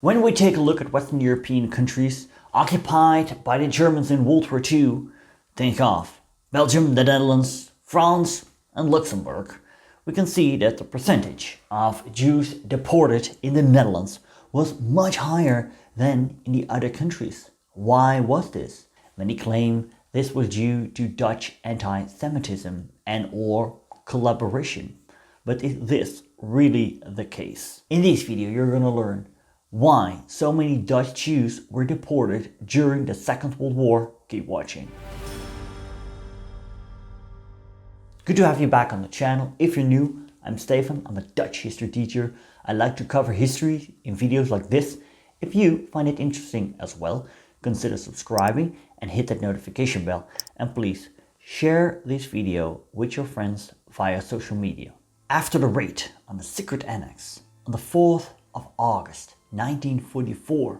When we take a look at Western European countries occupied by the Germans in World War II, think of Belgium, the Netherlands, France and Luxembourg, we can see that the percentage of Jews deported in the Netherlands was much higher than in the other countries. Why was this? Many claim this was due to Dutch anti-Semitism and or collaboration. But is this really the case? In this video you're going to learn why so many Dutch Jews were deported during the Second World War. Keep watching. Good to have you back on the channel. If you're new, I'm Stefan. I'm a Dutch history teacher. I like to cover history in videos like this. If you find it interesting as well, consider subscribing and hit that notification bell. And please share this video with your friends via social media. After the raid on the secret annex on the 4th of August 1944,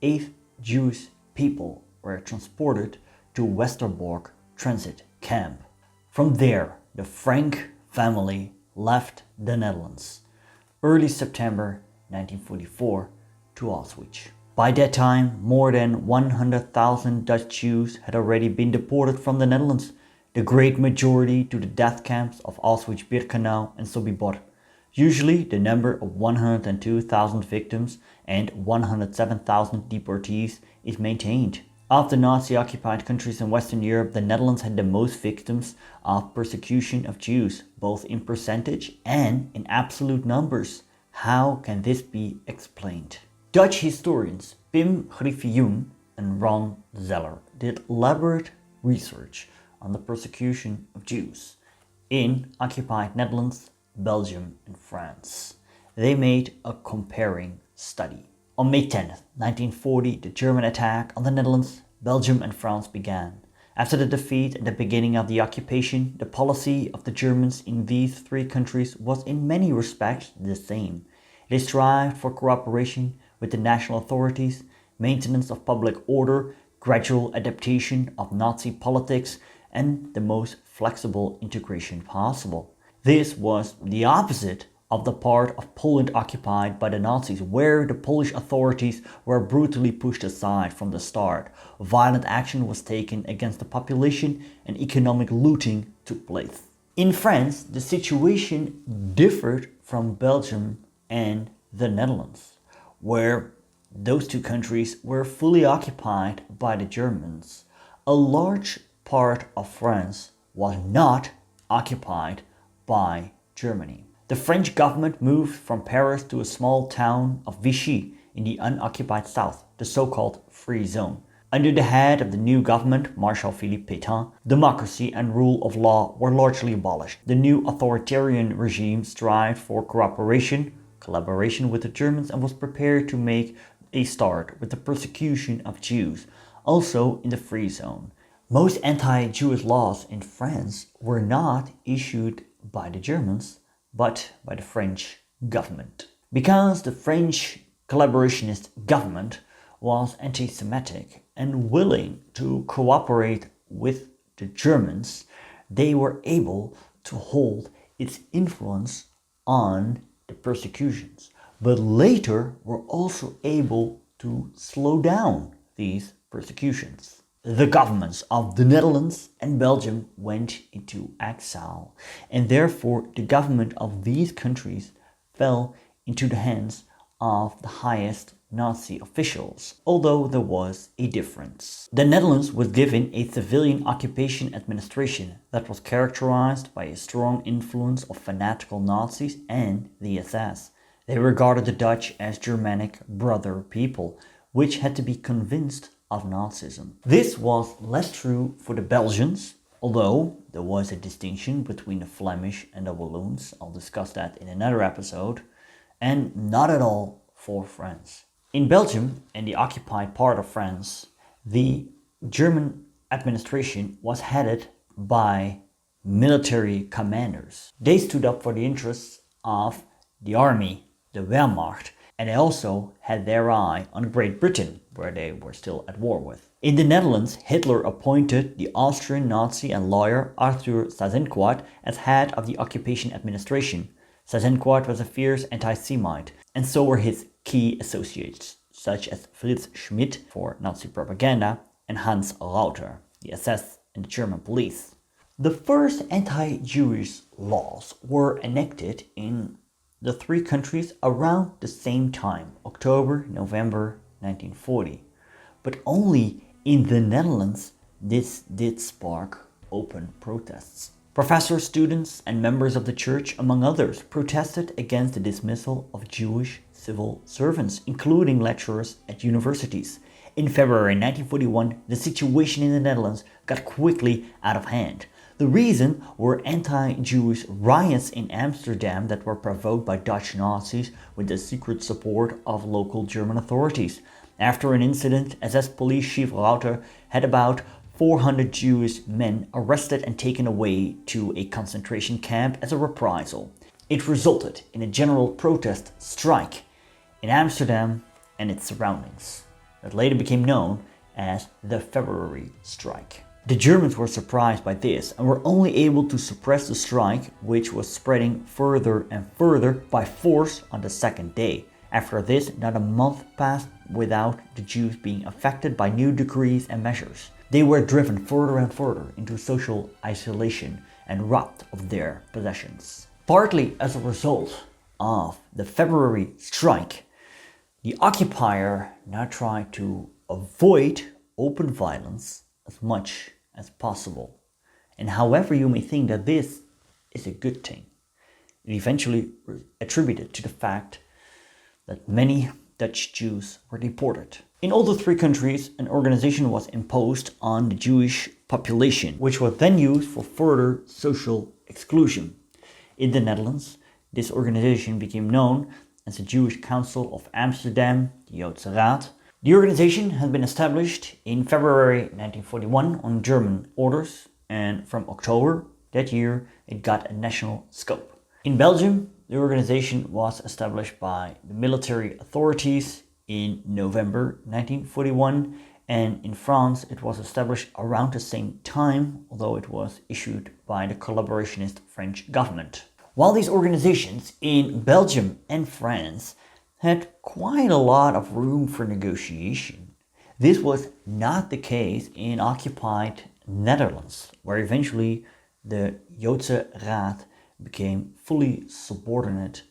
8 Jewish people were transported to Westerbork transit camp. From there, the Frank family left the Netherlands early September 1944 to Auschwitz. By that time, more than 100,000 Dutch Jews had already been deported from the Netherlands, the great majority to the death camps of Auschwitz-Birkenau and Sobibor. Usually, the number of 102,000 victims and 107,000 deportees is maintained. Of the Nazi-occupied countries in Western Europe, the Netherlands had the most victims of persecution of Jews, both in percentage and in absolute numbers. How can this be explained? Dutch historians Pim Griffioen and Ron Zeller did elaborate research on the persecution of Jews in occupied Netherlands, Belgium and France. They made a comparing study. On May 10th, 1940, the German attack on the Netherlands, Belgium and France began. After the defeat and the beginning of the occupation, the policy of the Germans in these three countries was in many respects the same. They strived for cooperation with the national authorities, maintenance of public order, gradual adaptation of Nazi politics, and the most flexible integration possible. This was the opposite of the part of Poland occupied by the Nazis, where the Polish authorities were brutally pushed aside from the start. Violent action was taken against the population and economic looting took place. In France, the situation differed from Belgium and the Netherlands, where those two countries were fully occupied by the Germans. A large part of France was not occupied by Germany. The French government moved from Paris to a small town of Vichy in the unoccupied south, the so-called Free Zone. Under the head of the new government, Marshal Philippe Pétain, democracy and rule of law were largely abolished. The new authoritarian regime strived for collaboration with the Germans and was prepared to make a start with the persecution of Jews, also in the Free Zone. Most anti-Jewish laws in France were not issued by the Germans, but by the French government. Because the French collaborationist government was anti-Semitic and willing to cooperate with the Germans, they were able to hold its influence on the persecutions, but later were also able to slow down these persecutions. The governments of the Netherlands and Belgium went into exile, and therefore the government of these countries fell into the hands of the highest Nazi officials, although there was a difference. The Netherlands was given a civilian occupation administration that was characterized by a strong influence of fanatical Nazis and the SS. They regarded the Dutch as Germanic brother people, which had to be convinced of Nazism. This was less true for the Belgians, although there was a distinction between the Flemish and the Walloons. I'll discuss that in another episode. And not at all for France. In Belgium and the occupied part of France, the German administration was headed by military commanders. They stood up for the interests of the army, the Wehrmacht, and they also had their eye on Great Britain, where they were still at war with. In the Netherlands, Hitler appointed the Austrian Nazi and lawyer Arthur Seyss-Inquart as head of the occupation administration. Seyss-Inquart was a fierce anti-Semite, and so were his key associates, such as Fritz Schmidt for Nazi propaganda and Hans Rauter, the SS and the German police. The first anti-Jewish laws were enacted in the three countries around the same time, October, November 1940. But only in the Netherlands this did spark open protests. Professors, students, and members of the church, among others, protested against the dismissal of Jewish civil servants, including lecturers at universities. In February 1941, the situation in the Netherlands got quickly out of hand. The reason were anti-Jewish riots in Amsterdam that were provoked by Dutch Nazis with the secret support of local German authorities. After an incident, SS Police Chief Rauter had about 400 Jewish men arrested and taken away to a concentration camp as a reprisal. It resulted in a general protest strike in Amsterdam and its surroundings that later became known as the February Strike. The Germans were surprised by this and were only able to suppress the strike, which was spreading further and further by force on the second day. After this, not a month passed without the Jews being affected by new decrees and measures. They were driven further and further into social isolation and robbed of their possessions. Partly as a result of the February strike, the occupier now tried to avoid open violence as much as possible. And however you may think that this is a good thing, it eventually attributed to the fact that many Dutch Jews were deported. In all the three countries, an organization was imposed on the Jewish population, which was then used for further social exclusion. In the Netherlands, this organization became known as the Jewish Council of Amsterdam, the Joodse Raad. The organization had been established in February 1941 on German orders, and from October that year it got a national scope. In Belgium, the organization was established by the military authorities in November 1941, and in France it was established around the same time, although it was issued by the collaborationist French government. While these organizations in Belgium and France had quite a lot of room for negotiation, this was not the case in occupied Netherlands, where eventually the Joodse Raad became fully subordinate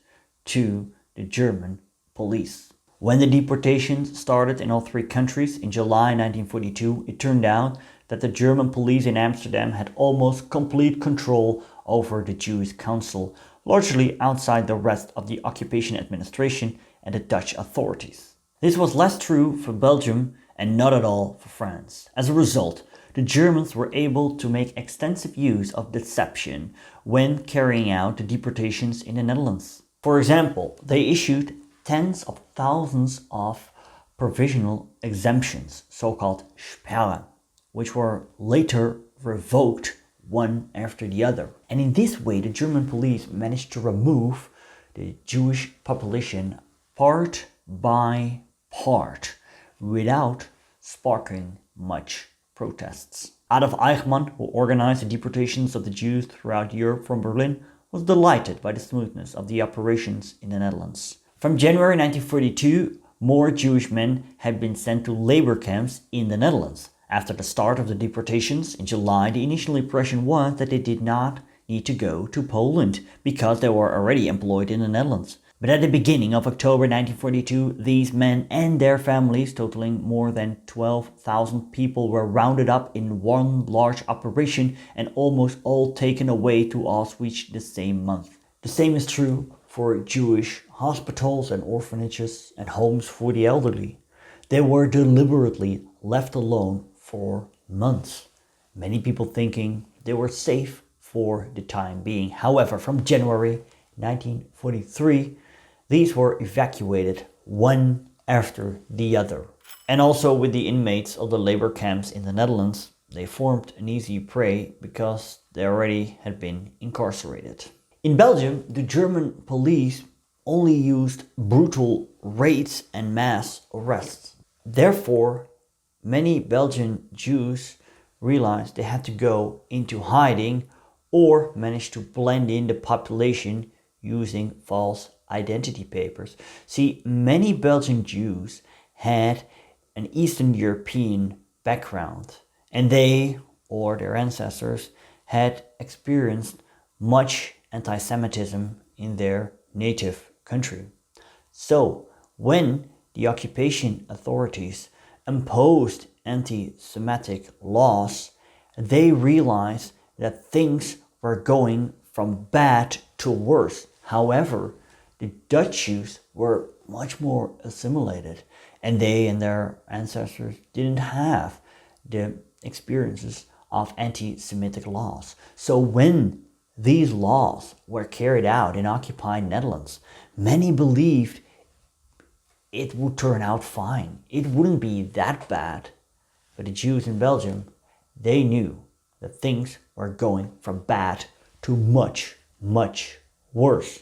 to the German police. When the deportations started in all three countries in July 1942, it turned out that the German police in Amsterdam had almost complete control over the Jewish Council, largely outside the rest of the occupation administration and the Dutch authorities. This was less true for Belgium and not at all for France. As a result, the Germans were able to make extensive use of deception when carrying out the deportations in the Netherlands. For example, they issued tens of thousands of provisional exemptions, so-called Sperren, which were later revoked one after the other. And in this way, the German police managed to remove the Jewish population part by part without sparking much protests. Adolf Eichmann, who organized the deportations of the Jews throughout Europe from Berlin, was delighted by the smoothness of the operations in the Netherlands. From January 1942, more Jewish men had been sent to labor camps in the Netherlands. After the start of the deportations in July, the initial impression was that they did not need to go to Poland because they were already employed in the Netherlands. But at the beginning of October 1942, these men and their families, totaling more than 12,000 people, were rounded up in one large operation and almost all taken away to Auschwitz the same month. The same is true for Jewish hospitals and orphanages and homes for the elderly. They were deliberately left alone for months, many people thinking they were safe for the time being. However, from January 1943, these were evacuated one after the other. And also with the inmates of the labor camps in the Netherlands, they formed an easy prey because they already had been incarcerated. In Belgium, the German police only used brutal raids and mass arrests. Therefore, many Belgian Jews realized they had to go into hiding or manage to blend in the population using false identity papers. See, many Belgian Jews had an Eastern European background, and they, or their ancestors, had experienced much anti-Semitism in their native country. So, when the occupation authorities imposed anti-Semitic laws, they realized that things were going from bad to worse. However, the Dutch Jews were much more assimilated, and they and their ancestors didn't have the experiences of anti-Semitic laws. So when these laws were carried out in occupied Netherlands, many believed it would turn out fine. It wouldn't be that bad. But the Jews in Belgium, they knew that things were going from bad to much, much worse.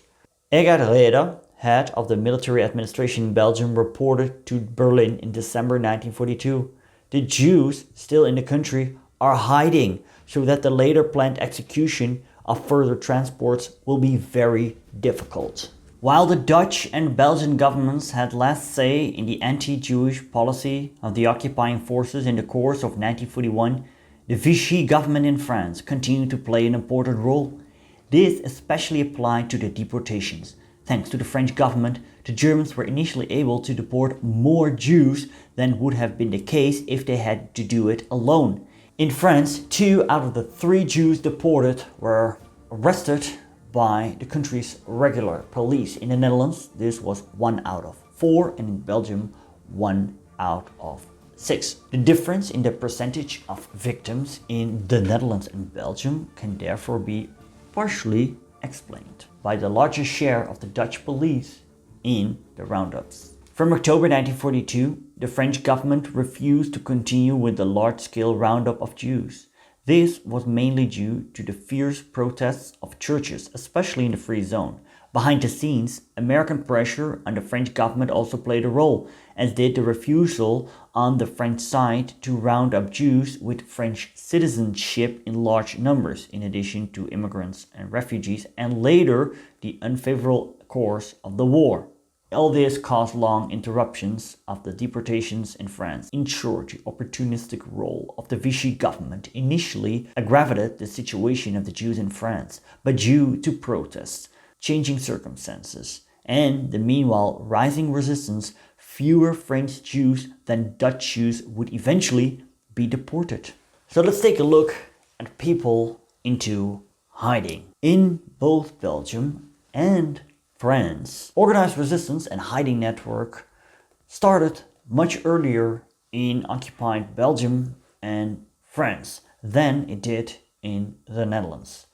René, head of the military administration in Belgium, reported to Berlin in December 1942. The Jews still in the country are hiding so that the later planned execution of further transports will be very difficult. While the Dutch and Belgian governments had last say in the anti-Jewish policy of the occupying forces in the course of 1941, the Vichy government in France continued to play an important role. This especially applied to the deportations. Thanks to the French government, the Germans were initially able to deport more Jews than would have been the case if they had to do it alone. In France, 2 out of the 3 Jews deported were arrested by the country's regular police. In the Netherlands, this was 1 out of 4, and in Belgium, 1 out of 6. The difference in the percentage of victims in the Netherlands and Belgium can therefore be partially explained by the larger share of the Dutch police in the roundups. From October 1942, the French government refused to continue with the large-scale roundup of Jews. This was mainly due to the fierce protests of churches, especially in the Free Zone. Behind the scenes, American pressure on the French government also played a role, as did the refusal on the French side to round up Jews with French citizenship in large numbers, in addition to immigrants and refugees, and later the unfavorable course of the war. All this caused long interruptions of the deportations in France. In short, the opportunistic role of the Vichy government initially aggravated the situation of the Jews in France, but due to protests, changing circumstances, and the meanwhile rising resistance, fewer French Jews than Dutch Jews would eventually be deported. So let's take a look at people into hiding. In both Belgium and France, organized resistance and hiding network started much earlier in occupied Belgium and France than it did in the Netherlands.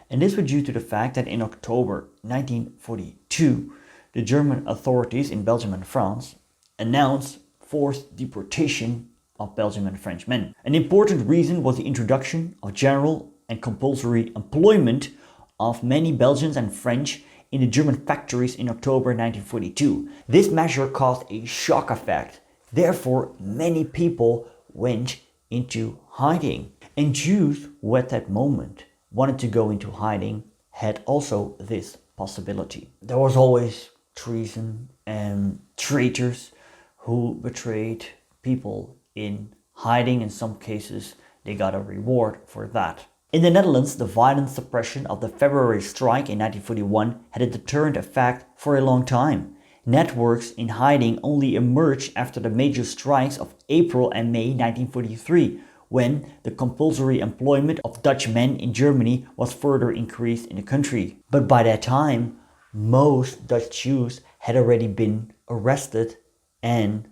And this was due to the fact that in October 1942, the German authorities in Belgium and France announced forced deportation of Belgian and French men. An important reason was the introduction of general and compulsory employment of many Belgians and French in the German factories in October 1942. This measure caused a shock effect. Therefore, many people went into hiding. And Jews who at that moment wanted to go into hiding had also this possibility. There was always treason and traitors who betrayed people in hiding. In some cases, they got a reward for that. In the Netherlands, the violent suppression of the February strike in 1941 had a deterrent effect for a long time. Networks in hiding only emerged after the major strikes of April and May 1943, when the compulsory employment of Dutch men in Germany was further increased in the country. But by that time, most Dutch Jews had already been arrested and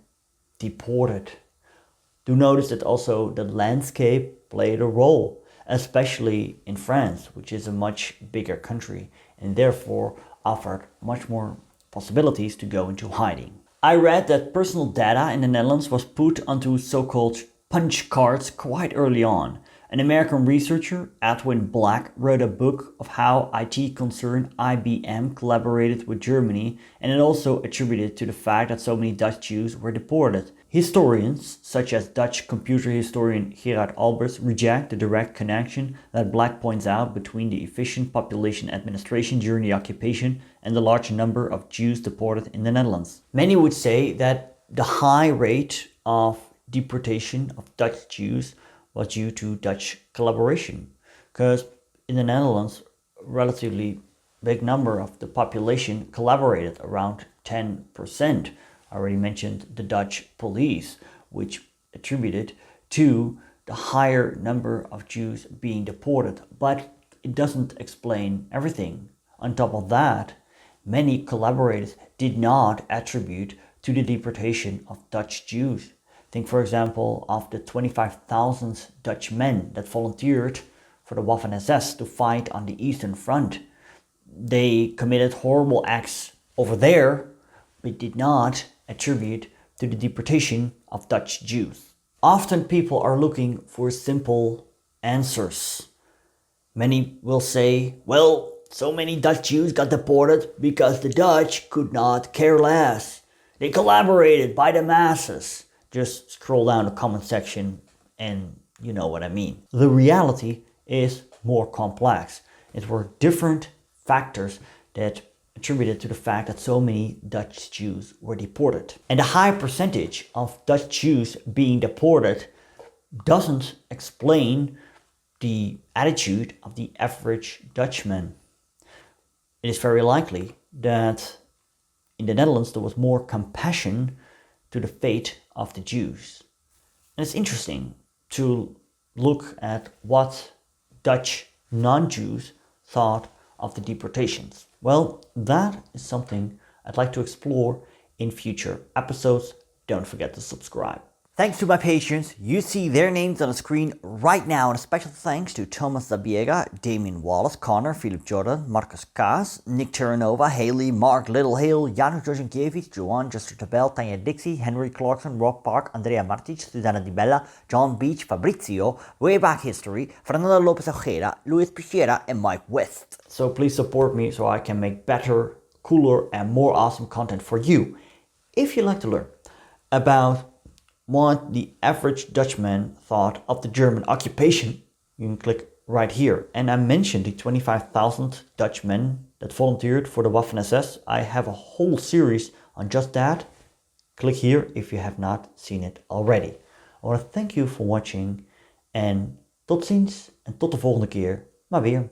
deported. Do notice that also the landscape played a role, especially in France, which is a much bigger country and therefore offered much more possibilities to go into hiding. I read that personal data in the Netherlands was put onto so-called punch cards quite early on, An American researcher, Edwin Black, wrote a book of how IT concern IBM collaborated with Germany, and it also attributed to the fact that so many Dutch Jews were deported. Historians, such as Dutch computer historian Gerard Albers, reject the direct connection that Black points out between the efficient population administration during the occupation and the large number of Jews deported in the Netherlands. Many would say that the high rate of deportation of Dutch Jews was due to Dutch collaboration, because in the Netherlands, a relatively big number of the population collaborated, around 10%. I already mentioned the Dutch police, which attributed to the higher number of Jews being deported, but it doesn't explain everything. On top of that, many collaborators did not attribute to the deportation of Dutch Jews. Think, for example, of the 25,000 Dutch men that volunteered for the Waffen-SS to fight on the Eastern Front. They committed horrible acts over there, but did not attribute to the deportation of Dutch Jews. Often people are looking for simple answers. Many will say, well, so many Dutch Jews got deported because the Dutch could not care less. They collaborated by the masses. Just scroll down the comment section and you know what I mean. The reality is more complex. It were different factors that attributed to the fact that so many Dutch Jews were deported. And the high percentage of Dutch Jews being deported doesn't explain the attitude of the average Dutchman. It is very likely that in the Netherlands there was more compassion to the fate of the Jews. And it's interesting to look at what Dutch non-Jews thought of the deportations. Well, that is something I'd like to explore in future episodes. Don't forget to subscribe. Thanks to my patrons, you see their names on the screen right now, and a special thanks to Thomas Zabiega, Damien Wallace, Connor, Philip Jordan, Marcus Kaas, Nick Terranova, Haley, Mark Littlehale, Janusz Jozinkiewicz, Johan, Justin Tabel, Tanya Dixie, Henry Clarkson, Rob Park, Andrea Martic, Susanna Di Bella, John Beach, Fabrizio, Way Back History, Fernando Lopez Ojeda, Luis Pichera, and Mike West. So please support me so I can make better, cooler, and more awesome content for you. If you'd like to learn about what the average Dutchman thought of the German occupation, you can click right here. And I mentioned the 25,000 Dutchmen that volunteered for the Waffen-SS. I have a whole series on just that. Click here if you have not seen it already. I want to thank you for watching en tot ziens en tot de volgende keer maar weer.